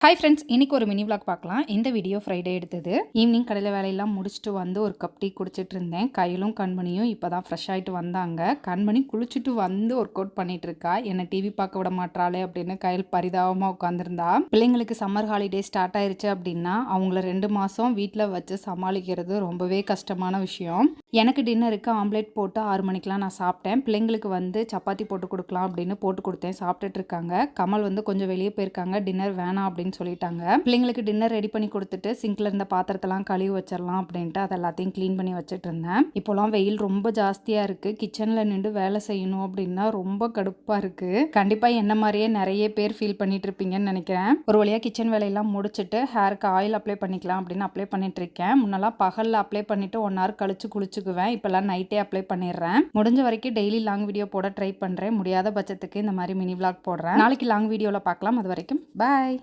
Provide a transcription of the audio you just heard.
Hi friends, இன்றைக்கி ஒரு mini vlog பார்க்கலாம். இந்த வீடியோ ஃப்ரைடே எடுத்தது. ஈவினிங் கடையில் வேலையெல்லாம் முடிச்சுட்டு வந்து ஒரு கப் டீ குடிச்சிட்டு இருந்தேன். கையிலும் கண்மணியும் இப்போ தான் ஃப்ரெஷ் ஆகிட்டு வந்தாங்க. கண்மணி குளிச்சுட்டு வந்து ஒர்க் அவுட் பண்ணிட்டு இருக்கா. என்னை டிவி பார்க்க விட மாட்டாளே அப்படின்னு கையில் பரிதாபமாக உட்காந்துருந்தா. பிள்ளைங்களுக்கு சம்மர் ஹாலிடே ஸ்டார்ட் ஆயிருச்சு அப்படின்னா அவங்கள 2 மாதம் வீட்டில் வச்சு சமாளிக்கிறது ரொம்பவே கஷ்டமான விஷயம். எனக்கு டின்னருக்கு ஆம்லேட் போட்டு 6 மணிக்கெலாம் நான் சாப்பிட்டேன். பிள்ளைங்களுக்கு வந்து சப்பாத்தி போட்டு கொடுக்கலாம் அப்படின்னு போட்டு கொடுத்தேன். சாப்பிட்டுட்டு இருக்காங்க. கமல் வந்து கொஞ்சம் வெளியே போயிருக்காங்க. டின்னர் வேணாம் அப்படின்னு சொல்லிட்டாங்க. பிள்ளைங்களுக்கு டின்னர் ரெடி பண்ணி கொடுத்துட்டு சிங்க்ல இருந்த பாத்திரத்தெல்லாம் கழுவி வச்சிடலாம் அப்படின்ட்டு அதை எல்லாத்தையும் க்ளீன் பண்ணி வச்சுட்டு இருந்தேன். இப்போலாம் வெயில் ரொம்ப ஜாஸ்தியா இருக்கு. கிச்சன்ல நின்று வேலை செய்யணும் அப்படின்னா ரொம்ப கடுப்பா இருக்கு. கண்டிப்பா என்ன மாதிரியே நிறைய பேர் ஃபீல் பண்ணிட்டு இருப்பீங்கன்னு நினைக்கிறேன். ஒரு வழியா கிச்சன் வேலையெல்லாம் முடிச்சுட்டு ஹேருக்கு ஆயில் அப்ளை பண்ணிக்கலாம் அப்படின்னு அப்ளை பண்ணிட்டு இருக்கேன். முன்னெல்லாம் பகல்ல அப்ளை பண்ணிட்டு 1 hour கழிச்சு குளிச்சுக்குவேன். இப்பெல்லாம் நைட்டே அப்ளை பண்ணிடுறேன். முடிஞ்ச வரைக்கும் டெய்லி லாங் வீடியோ போட ட்ரை பண்றேன். முடியாத பட்சத்துக்கு இந்த மாதிரி மினி விளாக் போடுறேன். நாளைக்கு லாங் வீடியோல பார்க்கலாம். அது வரைக்கும் பாய்.